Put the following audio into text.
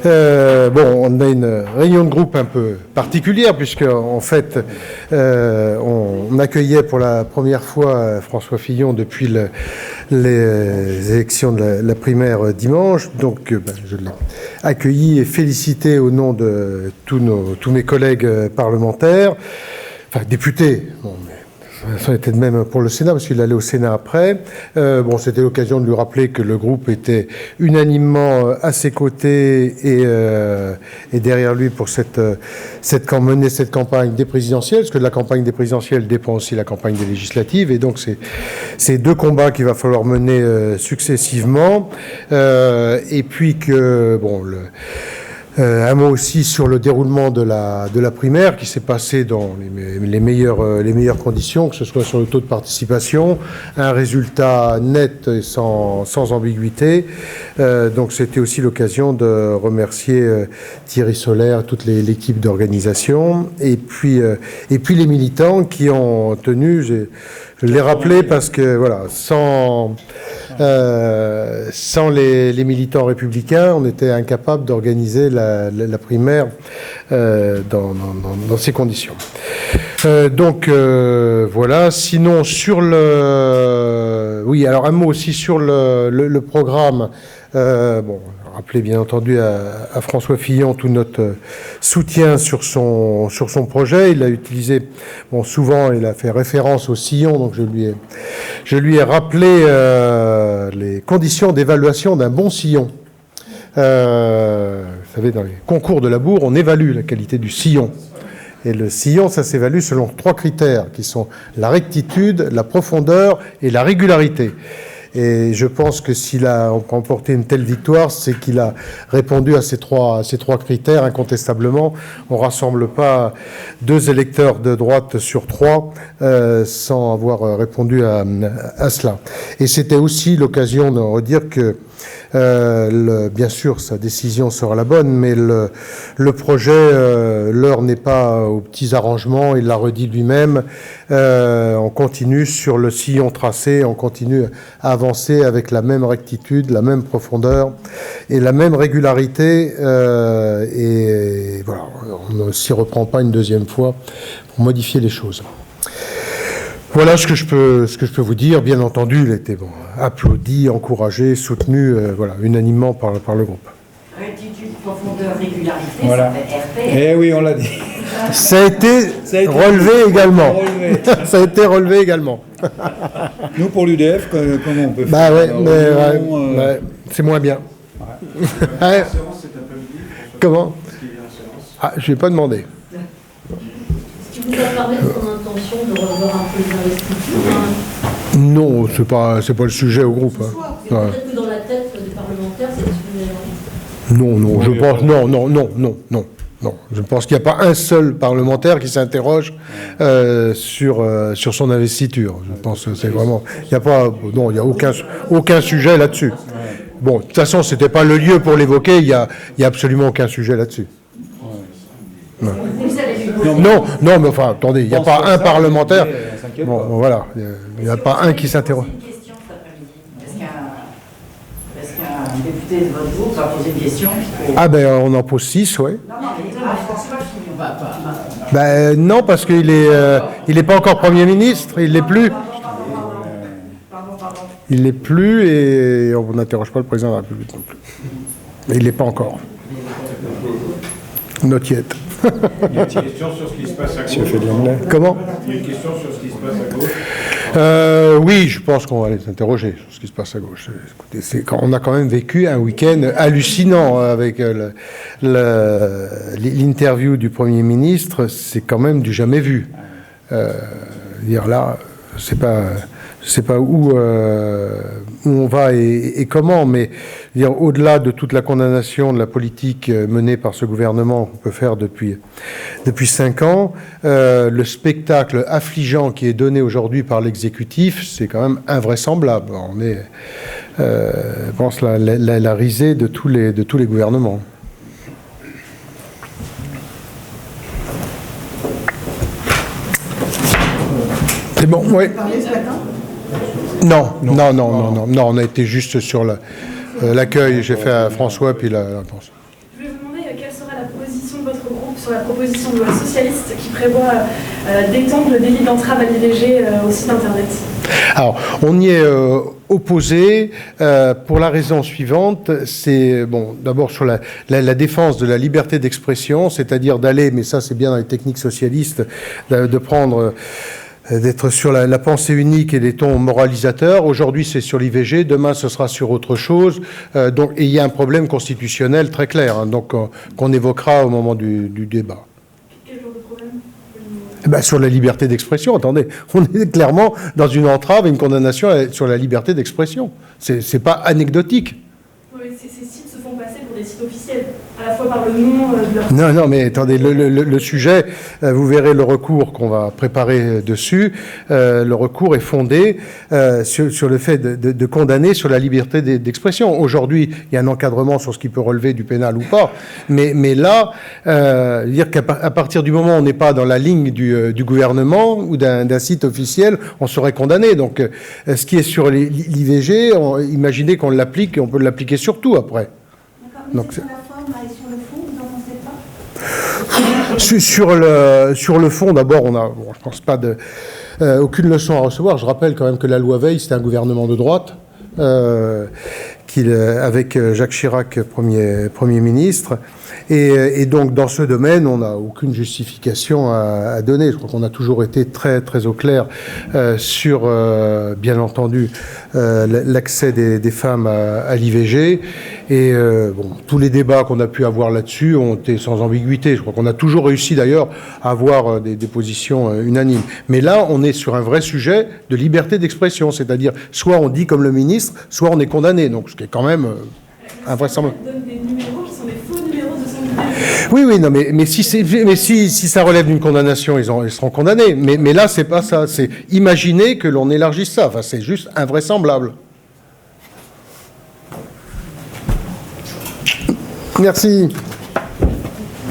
On a une réunion de groupe un peu particulière, puisque en fait, on accueillait pour la première fois François Fillon depuis les élections de la primaire dimanche. Donc, je l'ai accueilli et félicité au nom de tous mes collègues parlementaires, enfin députés. Ça était de même pour le Sénat, parce qu'il allait au Sénat après. C'était l'occasion de lui rappeler que le groupe était unanimement à ses côtés et derrière lui pour mener cette campagne des présidentielles, parce que de la campagne des présidentielles dépend aussi la campagne des législatives, et donc c'est deux combats qu'il va falloir mener successivement. Et puis que, un mot aussi sur le déroulement de la primaire qui s'est passé dans les meilleures conditions, que ce soit sur le taux de participation, un résultat net et sans ambiguïté. Donc c'était aussi l'occasion de remercier Thierry Solaire, toute l'équipe d'organisation, et puis les militants qui ont tenu, je l'ai rappelé parce que voilà, sans les militants républicains, on était incapable d'organiser la primaire dans ces conditions. Voilà. Sinon, alors un mot aussi sur le programme. Rappeler bien entendu à François Fillon tout notre soutien sur son projet. Il a utilisé, souvent il a fait référence au sillon, donc je lui ai rappelé les conditions d'évaluation d'un bon sillon. Vous savez, dans les concours de labour, on évalue la qualité du sillon. Et le sillon, ça s'évalue selon 3 critères, qui sont la rectitude, la profondeur et la régularité. Et je pense que s'il a remporté une telle victoire, c'est qu'il a répondu à ces trois critères incontestablement. On rassemble pas 2 électeurs de droite sur 3 sans avoir répondu à cela. Et c'était aussi l'occasion de redire que bien sûr, sa décision sera la bonne, mais le projet, l'heure n'est pas aux petits arrangements, il l'a redit lui-même. On continue sur le sillon tracé, on continue à avancer avec la même rectitude, la même profondeur et la même régularité. Et voilà, on ne s'y reprend pas une deuxième fois pour modifier les choses. Voilà ce que je peux vous dire. Bien entendu, il a été applaudi, encouragé, soutenu, unanimement par le groupe. Rectitude, profondeur, régularité, voilà. Ça fait RP. Eh oui, on l'a dit. Ça a été relevé également. Ça a été relevé également. Nous, pour l'UDF, comment on peut faire c'est moins bien. Ouais. Comment ? Je n'ai pas demandé. Est-ce qu'il vous a parlé de son intention de revoir un peu les investitures Non, c'est pas le sujet au groupe. Peut-être que dans la tête des parlementaires, c'est le sujet. Non, je pense non. Je pense qu'il n'y a pas un seul parlementaire qui s'interroge sur son investiture. Je pense que c'est vraiment, il n'y a aucun sujet là-dessus. Bon, de toute façon, c'était pas le lieu pour l'évoquer. Il y a absolument aucun sujet là-dessus. Non, mais enfin, attendez, il n'y a pas un parlementaire. Voilà, il n'y a pas un qui s'interroge. Est-ce qu'un député de votre groupe va poser une question ? On en pose 6, oui. François Fillon. Non, parce qu'il est pas encore Premier ministre, il l'est plus. Il l'est plus et on n'interroge pas le président de la République non plus. Mais il l'est pas encore. Not yet. Il y a une question sur ce qui se passe à gauche. Comment ? Il y a une question sur ce qui se passe à gauche. Oui, je pense qu'on va les interroger sur ce qui se passe à gauche. Écoutez, on a quand même vécu un week-end hallucinant avec l'interview du Premier ministre. C'est quand même du jamais vu. Dire là, je sais pas où on va et comment, mais dire, au-delà de toute la condamnation de la politique menée par ce gouvernement qu'on peut faire depuis 5 ans, le spectacle affligeant qui est donné aujourd'hui par l'exécutif, c'est quand même invraisemblable. On est, je pense, la risée de tous les gouvernements. C'est bon, oui. Non, on a été juste sur l'accueil, j'ai fait à François, puis la réponse. Je voulais vous demander quelle sera la position de votre groupe sur la proposition de loi socialiste qui prévoit d'étendre le délit d'entrave à l'IVG au site internet. Alors, on y est opposé pour la raison suivante, c'est, bon, d'abord sur la défense de la liberté d'expression, c'est-à-dire d'aller, mais ça c'est bien dans les techniques socialistes, de prendre... d'être sur la pensée unique et les tons moralisateurs. Aujourd'hui, c'est sur l'IVG, demain, ce sera sur autre chose. Donc, et il y a un problème constitutionnel très clair, hein, donc qu'on évoquera au moment du débat. Quel genre de problème ? Sur la liberté d'expression, attendez, on est clairement dans une entrave et une condamnation sur la liberté d'expression. C'est pas anecdotique. Oui, ces sites se font passer pour des sites officiels, à la fois par le nom de leur... Non, mais attendez, le sujet, vous verrez le recours qu'on va préparer dessus. Le recours est fondé sur le fait de condamner sur la liberté d'expression. Aujourd'hui, il y a un encadrement sur ce qui peut relever du pénal ou pas. Mais là, dire qu'à partir du moment où on n'est pas dans la ligne du gouvernement ou d'un site officiel, on serait condamné. Donc, ce qui est sur l'IVG, imaginez qu'on l'applique et on peut l'appliquer sur tout après. Donc, sur la forme et sur le fond, vous n'en pensez pas ? Sur le fond, d'abord, on a, bon, je pense pas aucune leçon à recevoir. Je rappelle quand même que la loi Veil, c'était un gouvernement de droite, avec Jacques Chirac, Premier ministre. Et donc, dans ce domaine, on n'a aucune justification à donner. Je crois qu'on a toujours été très, très au clair sur, bien entendu, l'accès des femmes à l'IVG. Et bon, tous les débats qu'on a pu avoir là-dessus ont été sans ambiguïté. Je crois qu'on a toujours réussi, d'ailleurs, à avoir des positions unanimes. Mais là, on est sur un vrai sujet de liberté d'expression. C'est-à-dire, soit on dit comme le ministre, soit on est condamné. Donc, ce qui est quand même invraisemblable. Ça donne des numéros qui sont des faux numéros de son numéro. Oui, non, mais si ça relève d'une condamnation, ils seront condamnés. Mais là, c'est pas ça. C'est imaginer que l'on élargisse ça. Enfin, c'est juste invraisemblable. Merci.